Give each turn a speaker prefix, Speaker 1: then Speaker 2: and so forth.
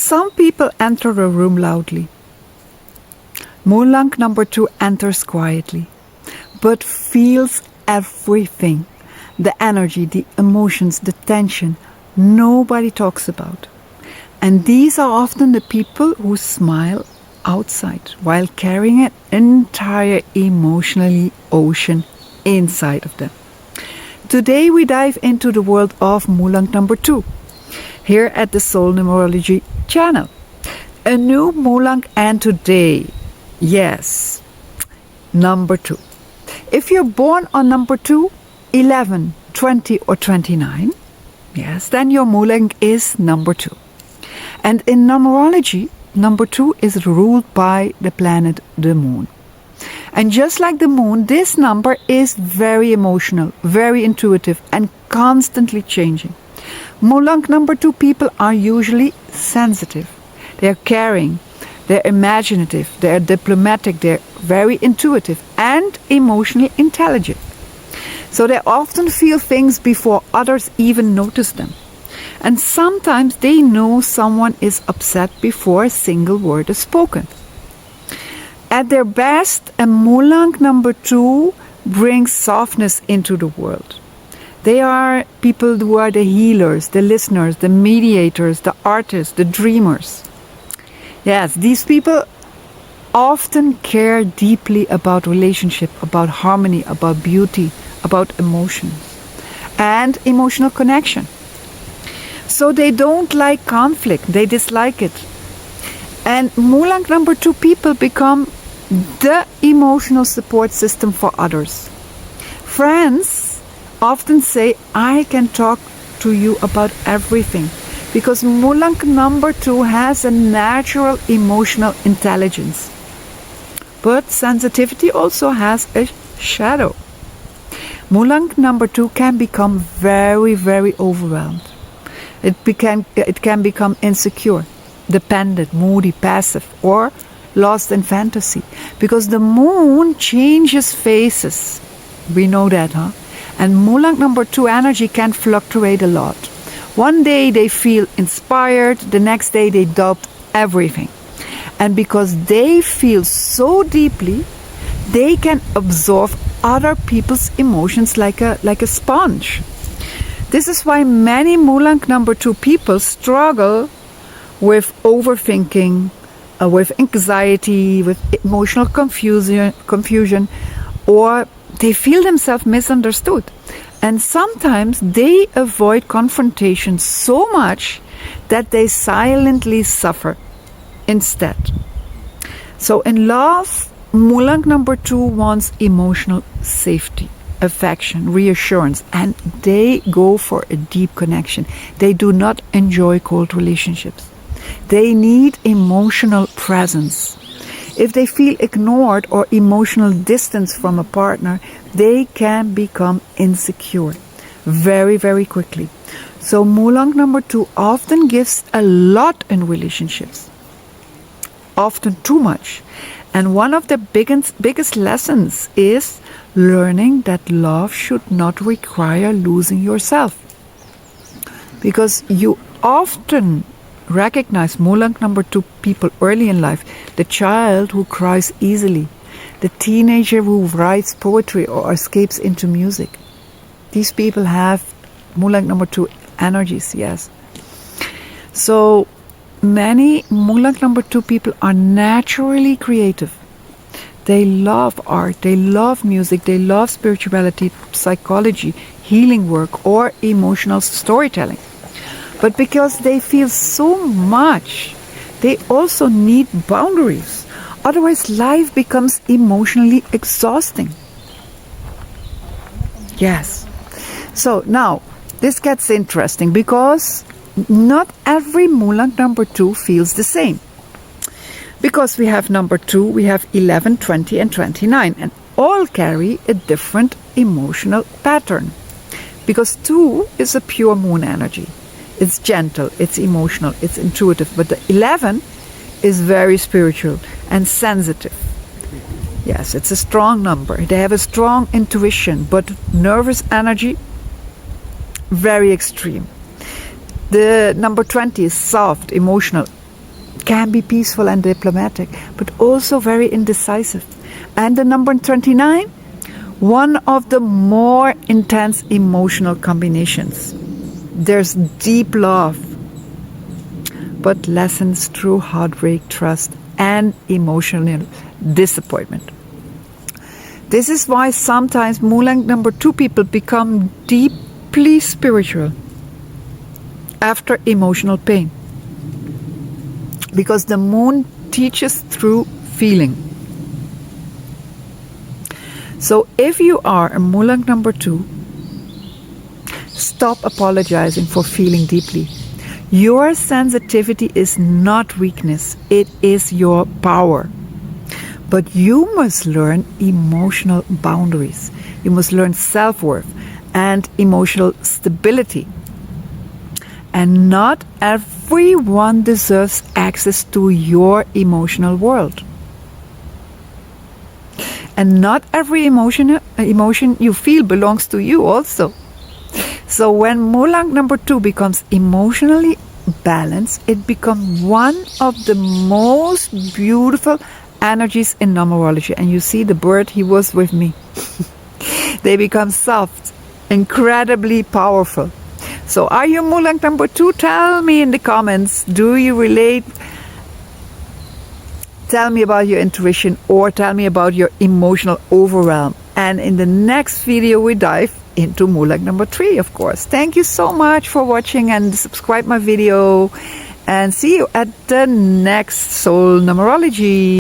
Speaker 1: Some people enter a room loudly. Mulank number 2 enters quietly, but feels everything. The energy, the emotions, the tension, nobody talks about. And these are often the people who smile outside while carrying an entire emotionally ocean inside of them. Today we dive into the world of Mulank number 2 here at the Soul Numerology channel. A new Mulank, and today, yes, number 2. If you're born on number 2, 11, 20 or 29, yes, then your Mulank is number 2. And in numerology, number 2 is ruled by the planet the moon. And just like the moon, this number is very emotional, very intuitive and constantly changing. Mulank number 2 people are usually sensitive. They are caring, they're imaginative, they're diplomatic, they're very intuitive and emotionally intelligent. So they often feel things before others even notice them. And sometimes they know someone is upset before a single word is spoken. At their best, a Mulank number 2 brings softness into the world. They are people who are the healers, the listeners, the mediators, the artists, the dreamers. Yes, these people often care deeply about relationship, about harmony, about beauty, about emotions and emotional connection. So they don't like conflict, they dislike it. And Mulank number 2 people become the emotional support system for others. Friends often say, I can talk to you about everything, because Mulank number 2 has a natural emotional intelligence. But sensitivity also has a shadow. Mulank number 2 can become very, very overwhelmed. It can become insecure, dependent, moody, passive, or lost in fantasy. Because the moon changes faces. We know that, huh? And Mulank number 2 energy can fluctuate a lot. One day they feel inspired, the next day they doubt everything. And because they feel so deeply, they can absorb other people's emotions like a sponge. This is why many Mulank number 2 people struggle with overthinking, with anxiety, with emotional confusion, or they feel themselves misunderstood. And sometimes they avoid confrontation so much that they silently suffer instead. So in love, Mulank number 2 wants emotional safety, affection, reassurance, and they go for a deep connection. They do not enjoy cold relationships. They need emotional presence. If they feel ignored or emotional distance from a partner, they can become insecure very, very quickly. So Mulank number 2 often gives a lot in relationships, often too much. And one of the biggest lessons is learning that love should not require losing yourself. Because you often recognize Mulank number 2 people early in life. The child who cries easily, the teenager who writes poetry or escapes into music. These people have Mulank number 2 energies, yes. So many Mulank number 2 people are naturally creative. They love art, they love music, they love spirituality, psychology, healing work, or emotional storytelling. But because they feel so much, they also need boundaries. Otherwise, life becomes emotionally exhausting. Yes. So now, this gets interesting because not every Mulank number 2 feels the same. Because we have number 2, we have 11, 20 and 29, and all carry a different emotional pattern. Because 2 is a pure moon energy. It's gentle, it's emotional, it's intuitive. But the 11 is very spiritual and sensitive. Yes, it's a strong number. They have a strong intuition, but nervous energy, very extreme. The number 20 is soft, emotional, can be peaceful and diplomatic, but also very indecisive. And the number 29, one of the more intense emotional combinations. There's deep love, but lessons through heartbreak, trust, and emotional disappointment. This is why sometimes Mulank number 2 people become deeply spiritual after emotional pain. Because the moon teaches through feeling. So if you are a Mulank number 2, stop apologizing for feeling deeply. Your sensitivity is not weakness, it is your power. But you must learn emotional boundaries. You must learn self-worth and emotional stability. And not everyone deserves access to your emotional world. And not every emotion you feel belongs to you also. So when Mulank number 2 becomes emotionally balanced, it becomes one of the most beautiful energies in numerology. And you see the bird, he was with me. They become soft, incredibly powerful. So are you Mulank number 2? Tell me in the comments, do you relate? Tell me about your intuition, or tell me about your emotional overwhelm. And in the next video we dive into Mulank number 3, of course. Thank you so much for watching, and subscribe my video, and see you at the next Soul Numerology.